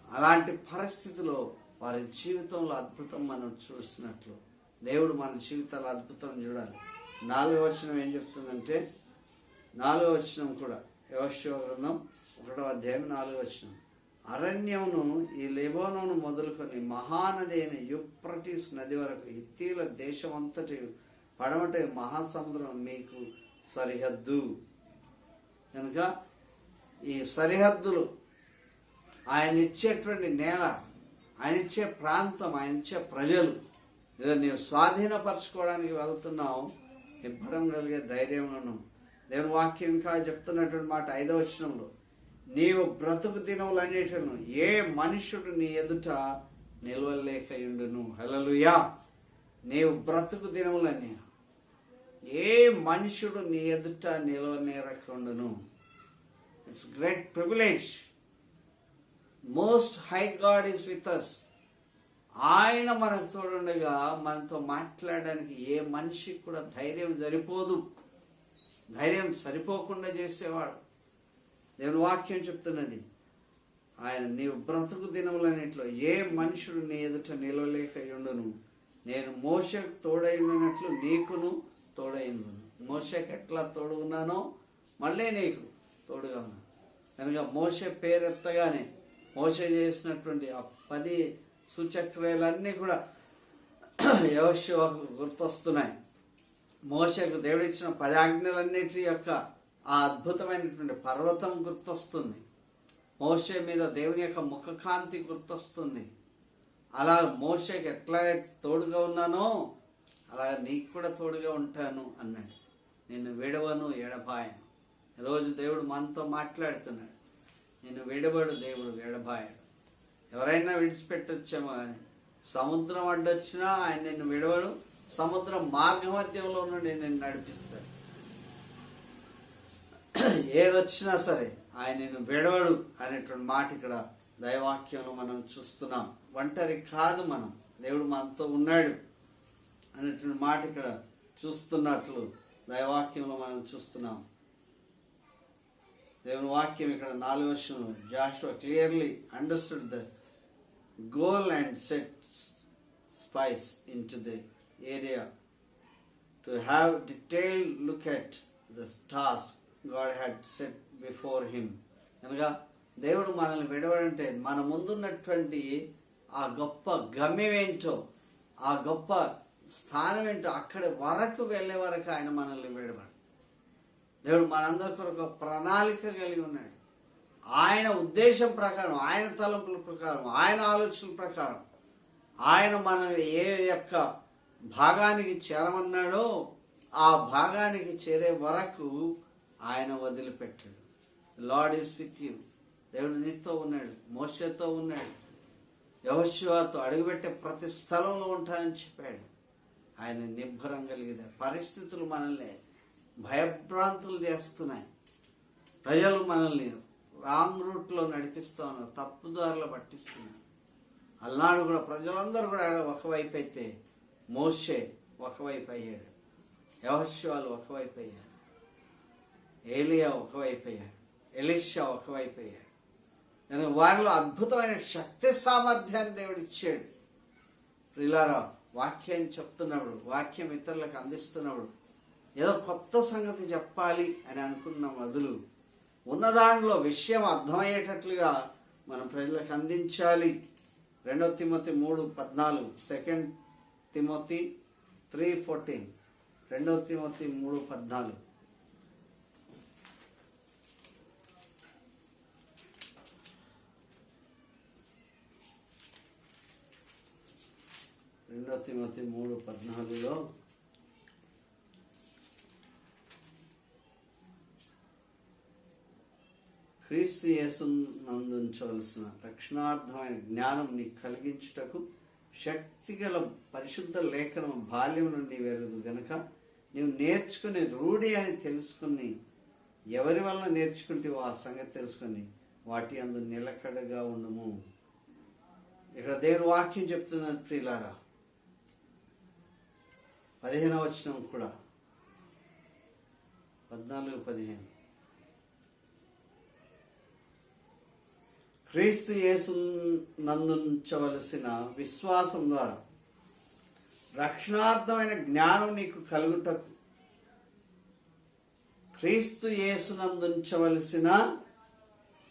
అలాంటి పరిస్థితిలో వారి జీవితంలో అద్భుతం మనం చూసినట్లు దేవుడు మన జీవితాల్లో అద్భుతం చూడాలి. 4వ వచనం ఏం చెప్తుందంటే, 4వ వచనం కూడా యెహోషువ గ్రంథం 1వ అధ్యాయం 4వ వచనం, అరణ్యమును ఈ లెబానోను మొదలుకొని మహానది అయిన యూఫ్రటీస్ నది వరకు హిత్తీల దేశమంతటి పడమటి మహాసముద్రం మీకు సరిహద్దు. కనుక ఈ సరిహద్దులు ఆయన ఇచ్చేటువంటి నేల, ఆయన ఇచ్చే ప్రాంతం, ఆయన ఇచ్చే ప్రజలు. ఇదో నీవు స్వాధీనపరచుకోవడానికి వెళ్తున్నావు, నిబ్బరం కలిగే ధైర్యంలోను. దేవుని వాక్యం ఇంకా చెప్తున్నటువంటి మాట 5వ వచనంలో, నీవు బ్రతుకు దినములన్నిటిను ఏ మనుషుడు నీ ఎదుట నిలవలేకయుండును. హల్లెలూయా. నీవు బ్రతుకు దినములన్నీ ఏ మనుషుడు నీ ఎదుట నిలవనేరకుండును. It's great privilege. Most high God is with us. ఆయన మనకు తోడుండగా మనతో మాట్లాడడానికి ఏ మనిషికి కూడా ధైర్యం సరిపోదు. ధైర్యం సరిపోకుండా చేసేవాడు. దేవుని వాక్యం చెప్తున్నది, ఆయన నీవు బ్రతుకు దినములన్నిట్లో ఏ మనుషుడు నీ ఎదుట నిలవలేకయుండును. నేను మోషేకు తోడైనట్లు నీకును తోడైందును. మోషేకు ఎట్లా తోడుగున్నానో మళ్ళీ నీకు తోడుగా ఉన్నాను. కనుక మోషే పేరెత్తగానే మోషే చేసినటువంటి ఆ 10 సూచక్రియలన్నీ కూడా యెహోషువకు గుర్తొస్తున్నాయి. మోషేకు దేవుడిచ్చిన 10 ఆజ్ఞలన్నిటి యొక్క ఆ అద్భుతమైనటువంటి పర్వతం గుర్తొస్తుంది. మోషే మీద దేవుని యొక్క ముఖకాంతి గుర్తొస్తుంది. అలా మోషేకి ఎట్లాగైతే తోడుగా ఉన్నానో అలాగే నీకు కూడా తోడుగా ఉంటాను అన్నాడు. నిన్ను విడవను ఎడబాయను. ఈరోజు దేవుడు మనతో మాట్లాడుతున్నాడు. నిన్ను విడవడు దేవుడు, ఎడబాయడు. ఎవరైనా విడిచిపెట్టొచ్చేమో కానీ సముద్రం అడ్డొచ్చినా ఆయన నిన్ను విడవడు. సముద్రం మార్గ మధ్యంలో నుండి నిన్ను నడిపిస్తాడు. ఏదొచ్చినా సరే ఆయన నిన్ను విడవడు అనేటువంటి మాట ఇక్కడ దైవాక్యంలో మనం చూస్తున్నాం. ఒంటరి కాదు మనం, దేవుడు మనతో ఉన్నాడు అనేటువంటి మాట ఇక్కడ చూస్తున్నట్లు దైవాక్యంలో మనం చూస్తున్నాం. దేవుని వాక్యం ఇక్కడ 4వ వచనంలో Joshua clearly understood the goal and set spies into the area to have detailed look at the task God had set before him. అనగా దేవుడు మనల్ని విడవడంటే మన ముందున్నటువంటి ఆ గొప్ప గమ్యం ఏంటో, ఆ గొప్ప స్థానం ఏంటో అక్కడి వరకు వెళ్ళే వరకు ఆయన మనల్ని విడవడు. దేవుడు మనందరి కొరకు ఒక ప్రణాళిక కలిగి ఉన్నాడు. ఆయన ఉద్దేశం ప్రకారం, ఆయన తలంపుల ప్రకారం, ఆయన ఆలోచనల ప్రకారం ఆయన మనల్ని ఏ యొక్క భాగానికి చేరమన్నాడో ఆ భాగానికి చేరే వరకు ఆయన వదిలిపెట్టాడు. Lord is with you. దేవుడు నీతో ఉన్నాడు, మోషేతో ఉన్నాడు, యెహోషువతో అడుగుపెట్టే ప్రతి స్థలంలో ఉంటానని చెప్పాడు. ఆయన నిబ్బరం కలిగితే పరిస్థితులు మనల్ని భయభ్రాంతులు చేస్తున్నాయి. ప్రజలు మనల్ని రాంగ్ రూట్లో నడిపిస్తూ ఉన్నారు, తప్పుదారులు పట్టిస్తున్నారు. అలనాడు కూడా ప్రజలందరూ కూడా ఒకవైపు అయితే మోషే ఒకవైపు అయ్యాడు, యెహోషువలు ఒకవైపు అయ్యారు, ఏలియా ఒకవైపు అయ్యాడు, ఎలీషా ఒకవైపు అయ్యాడు. కానీ వారిలో అద్భుతమైన శక్తి సామర్థ్యాన్ని దేవుడు ఇచ్చాడు. ప్రియులారా, వాక్యాన్ని చెప్తున్నప్పుడు, వాక్యం ఇతరులకు అందిస్తున్నప్పుడు ఏదో కొత్త సంగతి చెప్పాలి అని అనుకున్న బదులు ఉన్న దాంట్లో విషయం అర్థమయ్యేటట్లుగా మనం ప్రజలకు అందించాలి. 2 తిమోతి 3:14, 2 తిమోతి 3:14, 2 తిమోతి 3:14. తిమోతి 3:14లో క్రీస్తు యేసునందుంచవలసిన రక్షణార్థమైన జ్ఞానం నీకు కలిగించుటకు శక్తిగల పరిశుద్ధ లేఖనం బాల్యం నుండి వెరగదు గనక నీవు నేర్చుకుని రూఢి అని తెలుసుకుని ఎవరి వలన నేర్చుకుంటేవో ఆ సంగతి తెలుసుకుని వాటి అందు నిలకడగా ఉండము. ఇక్కడ దేవుని వాక్యం చెప్తున్నది ప్రియులారా. 15వ వచనం కూడా 14-15. క్రీస్తు యేసు నందుంచవలసిన విశ్వాసం ద్వారా రక్షణార్థమైన జ్ఞానం నీకు కలుగుటకు, క్రీస్తు యేసునందుంచవలసిన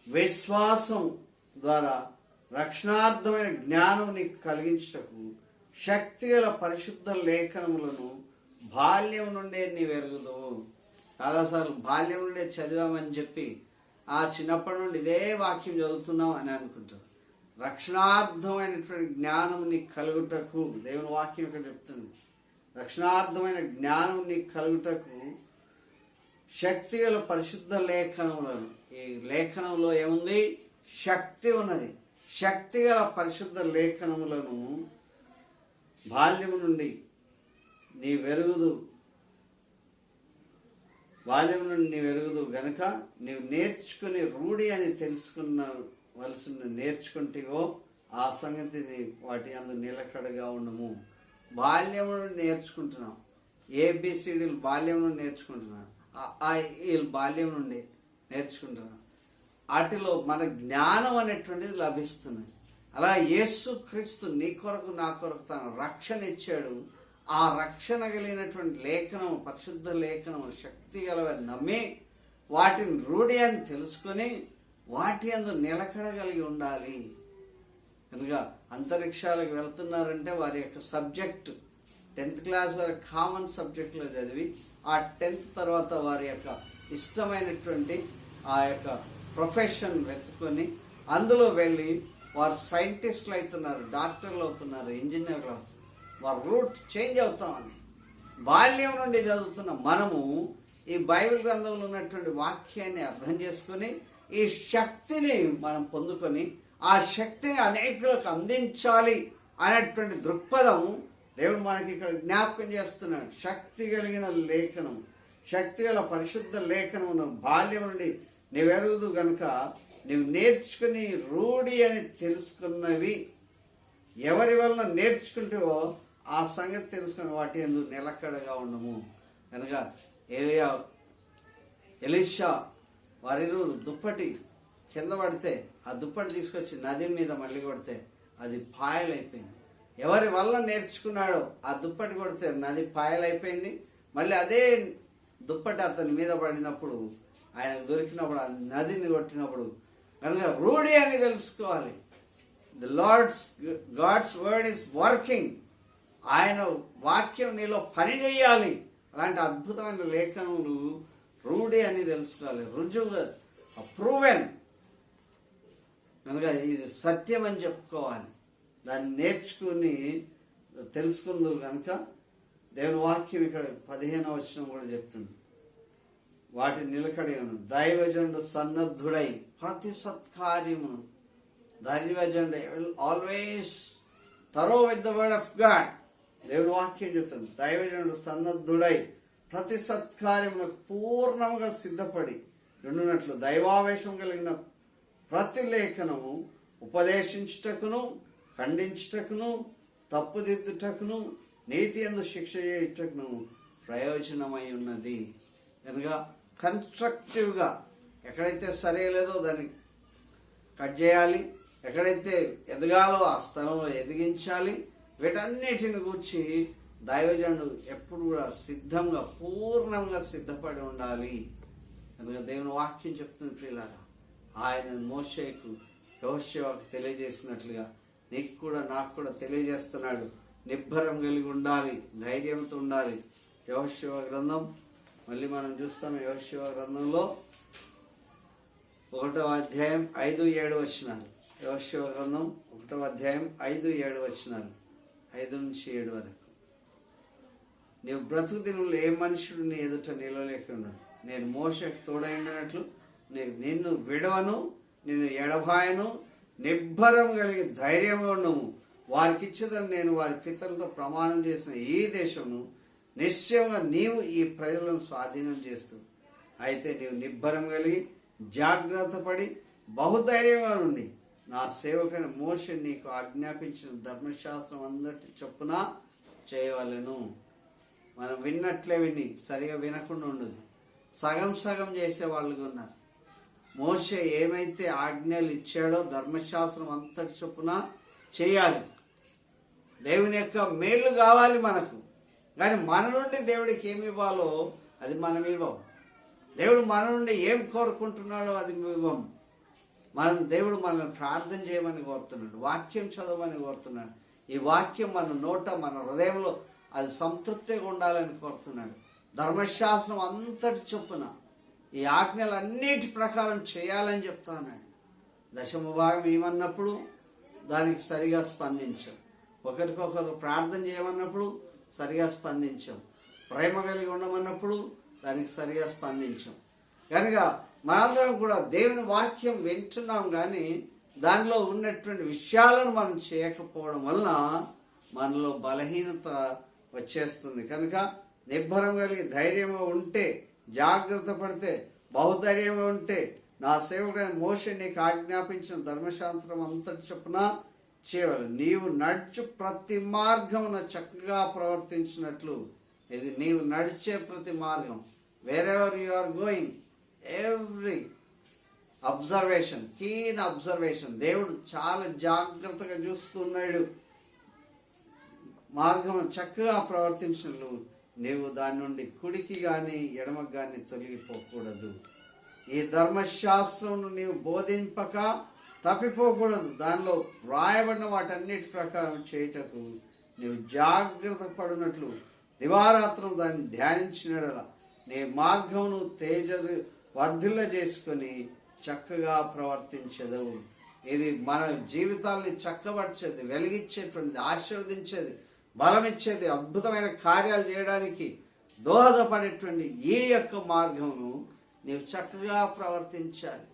విశ్వాసం ద్వారా రక్షణార్థమైన జ్ఞానం నీకు కలిగించుటకు శక్తిగల పరిశుద్ధ లేఖనములను బాల్యం నుండే నీవెరుగుదువు. చాలాసార్లు బాల్యం నుండే చదివామని చెప్పి ఆ చిన్నప్పటి నుండి ఇదే వాక్యం చదువుతున్నాం అని అనుకుంటారు. రక్షణార్థమైనటువంటి జ్ఞానం నీకు కలుగుటకు దేవుని వాక్యం ఇక్కడ చెప్తుంది. రక్షణార్థమైన జ్ఞానం నీకు కలుగుటకు శక్తిగల పరిశుద్ధ లేఖనములను, ఈ లేఖనంలో ఏముంది? శక్తి ఉన్నది. శక్తిగల పరిశుద్ధ లేఖనములను బాల్యము నుండి నీ వెరుగుదు, బాల్యం నుండి నీ వెరుగుదు గనుక నీవు నేర్చుకుని రూఢి అని తెలుసుకున్నవలసిన నేర్చుకుంటేవో ఆ సంగతిని వాటి అందు నిలకడగా ఉండము. బాల్యం నుండి నేర్చుకుంటున్నాం, ఏబిసిడీలు బాల్యం నుండి నేర్చుకుంటున్నాం, వీళ్ళు బాల్యం నుండి నేర్చుకుంటున్నాం. వాటిలో మన జ్ఞానం అనేటువంటిది లభిస్తుంది. అలా యేసుక్రీస్తు నీ కొరకు నా కొరకు తన రక్షణ ఇచ్చాడు. ఆ రక్షణ కలిగినటువంటి లేఖనం, పరిశుద్ధ లేఖనం, శక్తి గలవని నమ్మి వాటిని రూఢి అని తెలుసుకొని వాటి అందు నిలకడగలిగి ఉండాలి. కనుక అంతరిక్షాలకు వెళ్తున్నారంటే వారి యొక్క సబ్జెక్టు 10th క్లాస్ వరకు కామన్ సబ్జెక్టులో చదివి ఆ 10th తర్వాత వారి యొక్క ఇష్టమైనటువంటి ఆ యొక్క ప్రొఫెషన్ వెతుకొని అందులో వెళ్ళి వారు సైంటిస్టులు అవుతున్నారు, డాక్టర్లు అవుతున్నారు, ఇంజనీర్లు అవుతున్నారు. వారి రూట్ చేంజ్ అవుతామని బాల్యం నుండి చదువుతున్న మనము ఈ బైబిల్ గ్రంథంలో ఉన్నటువంటి వాక్యాన్ని అర్థం చేసుకొని ఈ శక్తిని మనం పొందుకొని ఆ శక్తిని అనేకులకు అందించాలి అనేటువంటి దృక్పథం దేవుడు మనకి ఇక్కడ జ్ఞాపకం చేస్తున్నాడు. శక్తి కలిగిన లేఖనం, శక్తి గల పరిశుద్ధ లేఖనం బాల్యం నుండి నీవెరుగుదు గనుక నీవు నేర్చుకుని రూఢి అని తెలుసుకున్నవి ఎవరి వలన నేర్చుకుంటావో ఆ సంగతి తెలుసుకుని వాటి ఎందుకు నిలకడగా ఉండము. కనుక ఎలీషా వారిరువురు దుప్పటి కింద పడితే ఆ దుప్పటి తీసుకొచ్చి నది మీద మళ్ళీ కొడితే అది పాయలైపోయింది. ఎవరి వల్ల నేర్చుకున్నాడో ఆ దుప్పటి కొడితే నది పాయలైపోయింది. మళ్ళీ అదే దుప్పటి అతని మీద పడినప్పుడు ఆయనకు దొరికినప్పుడు ఆ నదిని కొట్టినప్పుడు కనుక రూఢి అని తెలుసుకోవాలి. God's word is working. ఆయన వాక్యం నీలో పని చేయాలి. అలాంటి అద్భుతమైన లేఖనములు రూఢి అని తెలుసుకోవాలి. రుజువు ప్రూవెన్ కనుక ఇది సత్యం అని చెప్పుకోవాలి. దాన్ని నేర్చుకుని తెలుసుకుందు కనుక దేవుని వాక్యం ఇక్కడ 15వ వచనం కూడా చెప్తుంది. వాటి నిలకడను దైవజనుడు సన్నద్ధుడై ప్రతి సత్కార్యమును దైవజనుడు always thorough with the word of God. దేవుని వాక్యం చెప్తుంది దైవజనుడు సన్నద్ధుడై ప్రతి సత్కార్యములకు పూర్ణంగా సిద్ధపడి ఉండునట్లు దైవావేశం కలిగిన ప్రతి లేఖనము ఉపదేశించుటకును, ఖండించుటకును, తప్పుదిద్దుటకును, నీతి యందు శిక్ష చేయుటకును ప్రయోజనమై ఉన్నది. కనుక కన్స్ట్రక్టివ్గా ఎక్కడైతే సరేలేదో దాన్ని కట్ చేయాలి, ఎక్కడైతే ఎదగాలో ఆ స్థలంలో ఎదిగించాలి. వీటన్నిటిని గురించి దైవజనుడు ఎప్పుడు కూడా సిద్ధంగా పూర్ణంగా సిద్ధపడి ఉండాలి. కనుక దేవుని వాక్యం చెప్తుంది ప్రియులారా, ఆయన మోషేకు యెహోషువకు తెలియజేసినట్లుగా నీకు కూడా నాకు కూడా తెలియజేస్తున్నాడు. నిబ్బరం కలిగి ఉండాలి, ధైర్యంతో ఉండాలి. యెహోషువ గ్రంథం మళ్ళీ మనం చూస్తాం. యెహోషువ గ్రంథంలో 1వ అధ్యాయం 5-7 వచనాలు. యెహోషువ గ్రంథం 1వ అధ్యాయం 5-7 వచనాలు, 5 నుంచి 7 వరకు. నీవు బ్రతుకు దినులు ఏ మనుషుడు నీ ఎదుట నిలవలేక ఉన్నాడు. నేను మోషేకు తోడై ఉండినట్లు నిన్ను విడవను, నిన్ను ఎడబాయను. నిబ్బరం కలిగి ధైర్యంగా ఉండము. వారికి ఇచ్చేదని నేను వారి పితరులతో ప్రమాణం చేసిన ఈ దేశమును నిశ్చయంగా నీవు ఈ ప్రజలను స్వాధీనం చేస్తావు. అయితే నీవు నిబ్బరం కలిగి జాగ్రత్త పడి బహుధైర్యంగా ఉండి నా సేవకుని మోషే నీకు ఆజ్ఞాపించిన ధర్మశాస్త్రం అందటి చొప్పున చేయవలెను. మనం విన్నట్లే విని సరిగా వినకుండా ఉండదు. సగం సగం చేసే వాళ్ళు ఉన్నారు. మోషే ఏమైతే ఆజ్ఞలు ఇచ్చాడో ధర్మశాస్త్రం అంతటి చొప్పున చేయాలి. దేవుని యొక్క మేలు కావాలి మనకు. కానీ మన నుండి దేవుడికి ఏమి ఇవ్వాలో అది మనం ఇవ్వం. దేవుడు మన నుండి ఏం కోరుకుంటున్నాడో అది ఇవ్వం. దేవుడు మనల్ని ప్రార్థన చేయమని కోరుతున్నాడు, వాక్యం చదవమని కోరుతున్నాడు. ఈ వాక్యం మన నోట మన హృదయంలో అది సంతృప్తిగా ఉండాలని కోరుతున్నాడు. ధర్మశాస్త్రం అంతటి చొప్పున ఈ ఆజ్ఞలన్నిటి ప్రకారం చేయాలని చెప్తా ఉన్నాడు. 10వ భాగం ఏమన్నప్పుడు దానికి సరిగా స్పందించాం. ఒకరికొకరు ప్రార్థన చేయమన్నప్పుడు సరిగా స్పందించాం. ప్రేమ కలిగి ఉండమన్నప్పుడు దానికి సరిగా స్పందించాం. కనుక మనందరం కూడా దేవుని వాక్యం వింటున్నాం, కానీ దానిలో ఉన్నటువంటి విషయాలను మనం చేయకపోవడం వలన మనలో బలహీనత వచ్చేస్తుంది. కనుక నిబ్బరం కలిగి ధైర్యంగా ఉంటే, జాగ్రత్త పడితే, బహుధైర్యంగా ఉంటే నా సేవకుడైన మోషే నీకు ఆజ్ఞాపించిన ధర్మశాస్త్రం అంతటి చొప్పున చేయవాలి. నీవు నడుచు ప్రతి మార్గమున చక్కగా ప్రవర్తించినట్లు. ఇది నీవు నడిచే ప్రతి మార్గం. Wherever you are going, every observation, keen observation. దేవుడు చాలా జాగ్రత్తగా చూస్తున్నాడు. మార్గం చక్కగా ప్రవర్తించినట్లు నీవు దాని నుండి కుడికి కానీ ఎడమకు కానీ తొలగిపోకూడదు. ఈ ధర్మశాస్త్రం నీవు బోధింపక తప్పిపోకూడదు. దానిలో వ్రాయబడిన వాటన్నిటి ప్రకారం చేయుటకు నీవు జాగ్రత్త పడినట్లు దివారాత్రం దాన్ని ధ్యానించినడలా నీ మార్గమును వర్ధిల్ల చేసుకొని చక్కగా ప్రవర్తించదవు. ఇది మన జీవితాల్ని చక్కబరిచేది, వెలిగించేటువంటిది, ఆశీర్వదించేది, బలమిచ్చేది, అద్భుతమైన కార్యాలు చేయడానికి దోహదపడేటువంటి ఈ యొక్క మార్గమును నీవు చక్కగా ప్రవర్తించాలి.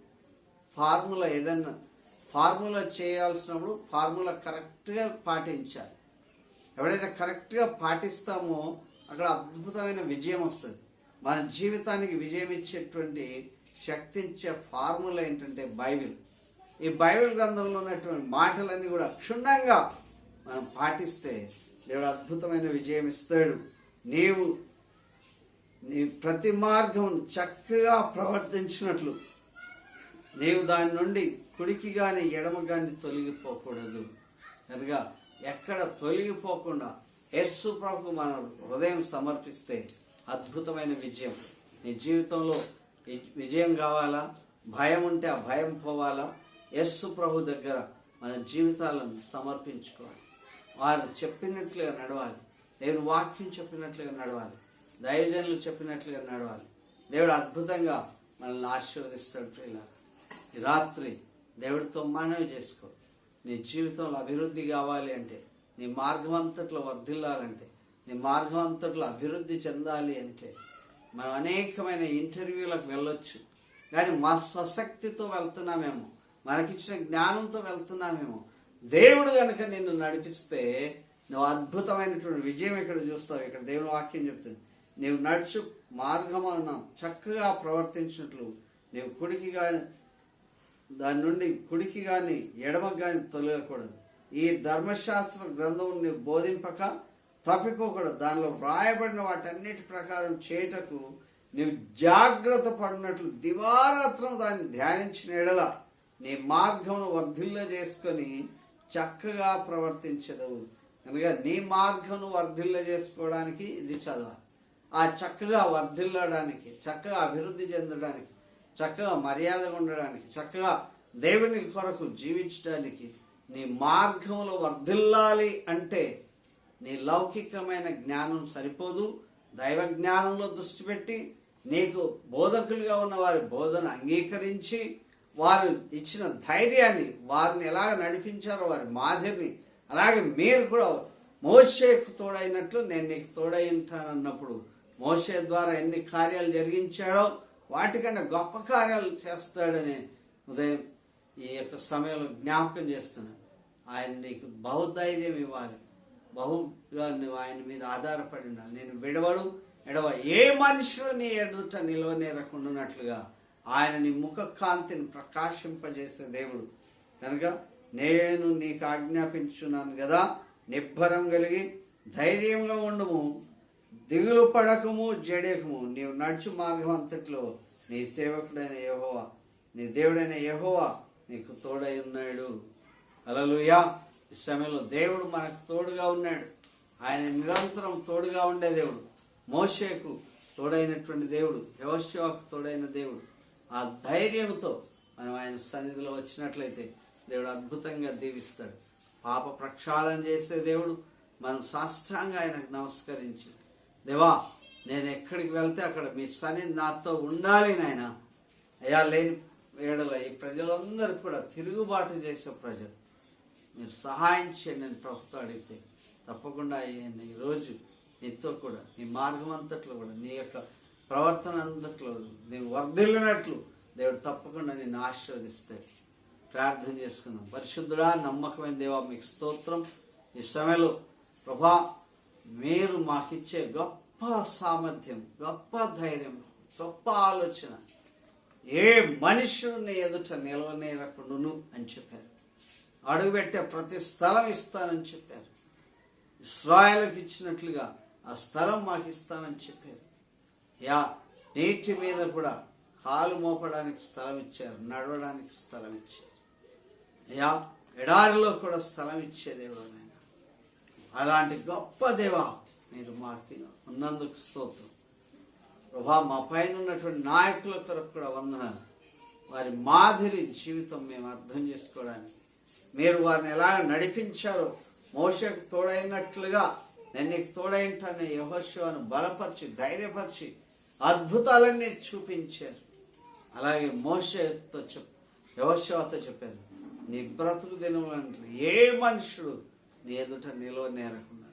ఫార్ములా ఏదన్నా ఫార్ములా చేయాల్సినప్పుడు ఫార్ములా కరెక్ట్గా పాటించాలి. ఎవడైతే కరెక్ట్గా పాటిస్తామో అక్కడ అద్భుతమైన విజయం వస్తుంది. మన జీవితానికి విజయం ఇచ్చేటువంటి శక్తి ఇచ్చే ఫార్ములా ఏంటంటే బైబిల్. ఈ బైబిల్ గ్రంథంలో ఉన్నటువంటి మాటలన్నీ కూడా క్షుణ్ణంగా మనం పాటిస్తే దేవుడు అద్భుతమైన విజయం ఇస్తాడు. నీ ప్రతి మార్గం చక్కగా ప్రవర్తించినట్లు నీవు దాని నుండి కుడికి కానీ ఎడమ కానీ తొలగిపోకూడదు. కనుక ఎక్కడ తొలగిపోకుండా యేసు ప్రభువుకు మన హృదయం సమర్పిస్తే అద్భుతమైన విజయం నీ జీవితంలో విజయం కావాలా, భయం ఉంటే ఆ భయం పోవాలా, యేసు ప్రభు దగ్గర మన జీవితాలను సమర్పించుకోవాలి. వారు చెప్పినట్లుగా నడవాలి, దేవుని వాక్యం చెప్పినట్లుగా నడవాలి, దైవజనులు చెప్పినట్లుగా నడవాలి. దేవుడు అద్భుతంగా మనల్ని ఆశీర్వదిస్తాడు. ప్రియులారా, ఈ రాత్రి దేవుడితో మనవి చేసుకో. నీ జీవితంలో అభివృద్ధి కావాలి అంటే, నీ మార్గం అంతట్లో వర్ధిల్లాలంటే, నీ మార్గం అంతట్లో అభివృద్ధి చెందాలి అంటే మనం అనేకమైన ఇంటర్వ్యూలకు వెళ్ళొచ్చు. కానీ మా స్వశక్తితో వెళ్తున్నామేమో, మనకిచ్చిన జ్ఞానంతో వెళ్తున్నామేమో. దేవుడు కనుక నిన్ను నడిపిస్తే నువ్వు అద్భుతమైనటువంటి విజయం ఇక్కడ చూస్తావు. ఇక్కడ దేవుని వాక్యం చెప్తుంది, నీవు నడుచు మార్గమున చక్కగా ప్రవర్తించినట్లు నీవు కుడికి కానీ దాని నుండి కుడికి కానీ ఎడమకు కానీ తొలగకూడదు. ఈ ధర్మశాస్త్ర గ్రంథం నీవు బోధింపక తప్పిపోకూడదు. దానిలో వ్రాయబడిన వాటన్నిటి ప్రకారం చేయుటకు నీవు జాగ్రత్త పడినట్లు దివారాత్రం దాన్ని ధ్యానించిన ఎడల నీ మార్గమును వర్ధిల్ల చేసుకొని చక్కగా ప్రవర్తించదవు. కనుక నీ మార్గమును వర్ధిల్ల చేసుకోవడానికి ఇది చదవాలి. ఆ చక్కగా వర్ధిల్లడానికి, చక్కగా అభివృద్ధి చెందడానికి, చక్కగా మర్యాదగా ఉండడానికి, చక్కగా దేవుని కొరకు జీవించడానికి నీ మార్గంలో వర్ధిల్లాలి అంటే నీ లౌకికమైన జ్ఞానం సరిపోదు. దైవ జ్ఞానంలో దృష్టి పెట్టి నీకు బోధకులుగా ఉన్న వారి బోధన అంగీకరించి వారు ఇచ్చిన ధైర్యాన్ని, వారిని ఎలాగ నడిపించారో వారి మాదిరిని, అలాగే మీరు కూడా మోషేకు తోడైనట్లు నేను నీకు తోడై ఉంటానన్నప్పుడు మోషే ద్వారా ఎన్ని కార్యాలు జరిగించాడో వాటికన్నా గొప్ప కార్యాలు చేస్తాడని ఉదయం ఈ యొక్క సమయంలో జ్ఞాపకం చేస్తున్నాను. ఆయన నీకు బహుధైర్యం ఇవ్వాలి, బహుగా నువ్వు ఆయన మీద ఆధారపడి ఉండాలి. నేను విడవడు ఎడవ ఏ మనుషులు నీ ఎదుట నిలవనేరకుండానట్లుగా ఆయన నీ ముఖ కాంతిని ప్రకాశింపజేసే దేవుడు. కనుక నేను నీకు ఆజ్ఞాపించున్నాను కదా, నిబ్బరం కలిగి ధైర్యంగా ఉండము, దిగులు పడకము, జడేకము. నీవు నడుచు మార్గం అంతట్లో నీ సేవకుడైన యెహోవా, నీ దేవుడైన యెహోవా నీకు తోడై ఉన్నాడు. హల్లెలూయా. ఈ సమయంలో దేవుడు మనకు తోడుగా ఉన్నాడు. ఆయన నిరంతరం తోడుగా ఉండే దేవుడు. మోషేకు తోడైనటువంటి దేవుడు, యెహోషువకు తోడైన దేవుడు. ఆ ధైర్యంతో మనం ఆయన సన్నిధిలో వచ్చినట్లయితే దేవుడు అద్భుతంగా దీవిస్తాడు. పాప ప్రక్షాళన చేసే దేవుడు. మనం సాష్టాంగా ఆయనకు నమస్కరించి, దేవా నేను ఎక్కడికి వెళ్తే అక్కడ మీ సన్నిధి నాతో ఉండాలి నాయన. అయ్యా లేని ఏడల ఈ ప్రజలందరూ కూడా తిరుగుబాటు చేసే ప్రజలు, మీరు సహాయం చేయండి నేను ప్రభుత్వం అడిగితే తప్పకుండా ఈరోజు నీతో కూడా నీ మార్గం అంతట్లో కూడా నీ యొక్క ప్రవర్తన అంతట్లో నేను వర్ధిల్లినట్లు దేవుడు తప్పకుండా నిన్ను ఆశీర్వదిస్తాడు. ప్రార్థన చేసుకుందాం. పరిశుద్ధుడా, నమ్మకమైన దేవా, మీకు స్తోత్రం. ఈ సమయంలో ప్రభా మీరు మాకిచ్చే గొప్ప సామర్థ్యం, గొప్ప ధైర్యం, గొప్ప ఆలోచన, ఏ మనుషుని ఎదుట నిలవనేరకుండును అని చెప్పారు. అడుగుపెట్టే ప్రతి స్థలం ఇస్తానని చెప్పారు. ఇశ్రాయేలుకి ఇచ్చినట్లుగా ఆ స్థలం మాకు ఇస్తామని చెప్పారు. యా నీటి మీద కూడా కాలు మోపడానికి స్థలం ఇచ్చారు, నడవడానికి స్థలం ఇచ్చారు. యా ఎడారిలో కూడా స్థలం ఇచ్చే దేవుడు నాయన. అలాంటి గొప్ప దేవా మీరు మాకు ఉన్నందుకు స్తోత్రం. ప్రభా మా పైన ఉన్నటువంటి నాయకుల కొరకు కూడా వందనాలు. వారి మాదిరి జీవితం మేము అర్థం చేసుకోవడానికి, మీరు వారిని ఎలా నడిపించారో మోషేకు తోడైనట్లుగా నేను నీకు తోడైంటాను యెహోషువను బలపరిచి ధైర్యపరిచి అద్భుతాలన్నీ చూపించారు. అలాగే మోషేతో యెహోషువతో చెప్పారు, నీ బ్రతుకు దినములంటే ఏ మనుషుడు నీ ఎదుట నిలవనేరకుండా.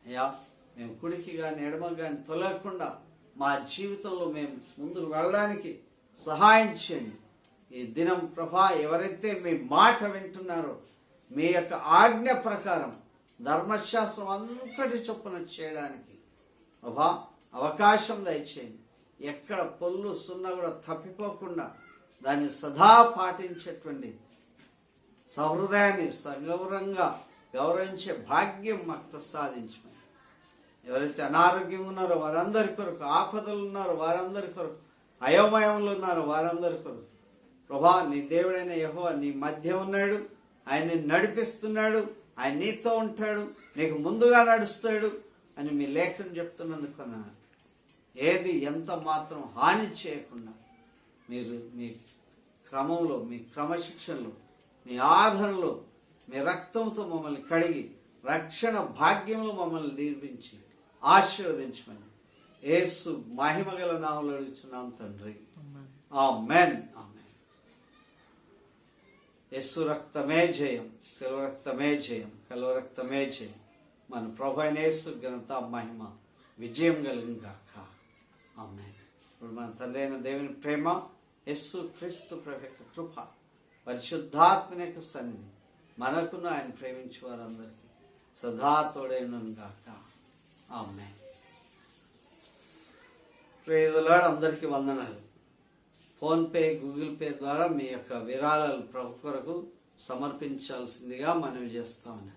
అయ్యా, మేము కుడికి కానీ ఎడమకు కానీ తొలగకుండా మా జీవితంలో మేము ముందుకు వెళ్ళడానికి సహాయం చేయండి. ఈ దినం ప్రభా ఎవరైతే మీ మాట వింటున్నారో మీ యొక్క ఆజ్ఞ ప్రకారం ధర్మశాస్త్రం అంతటి చొప్పున చేయడానికి ప్రభా అవకాశం దయచేయండి. ఎక్కడ పొల్లు సున్నా కూడా తప్పిపోకుండా దాన్ని సదా పాటించేటువంటి సహృదయాన్ని సగౌరవంగా గౌరవించే భాగ్యం మాకు ప్రసాదించమని. ఎవరైతే అనారోగ్యం ఉన్నారో వారందరి కొరకు, ఆపదలు ఉన్నారో వారందరి కొరకు, అయోమయంలో ఉన్నారో వారందరి కొరకు ప్రభా నీ దేవుడైన యెహోవా నీ మధ్య ఉన్నాడు, ఆయన్ని నడిపిస్తున్నాడు, ఆయన నీతో ఉంటాడు, నీకు ముందుగా నడుస్తాడు అని మీ లేఖను చెప్తున్నందుకు ఏది ఎంత మాత్రం హాని చేయకుండా మీరు మీ క్రమంలో, మీ క్రమశిక్షణలో, మీ ఆదరణలో, మీ రక్తంతో మమ్మల్ని కడిగి రక్షణ భాగ్యంలో మమ్మల్ని దీవించి ఆశీర్వదించమని యేసు మహిమగల నామములో అడుగుచున్నాం తండ్రి. ఆమేన్. ఆమేన్. యేసు రక్తమే జయం, శిలువ రక్తమే జయం, కలువ రక్తమే జయం. మన ప్రభు అయిన యేసు ఘనత మహిమ విజయం కలిగిన గాక. ఆమేన్. ఇప్పుడు మన తండ్రి అయిన దేవుని ప్రేమ, యేసు క్రీస్తు ప్రభు యొక్క కృప, పరిశుద్ధాత్మ యొక్క సన్నిధి మనకును ఆయన ప్రేమించే వారందరికీ సదా తోడైనను గాక. ఆమేన్. Praise the Lord. అందరికీ వందనాలు. ఫోన్పే, గూగుల్ పే ద్వారా మీ యొక్క విరాళాలు ప్రభు కొరకు సమర్పించాల్సిందిగా మనవి చేస్తాను.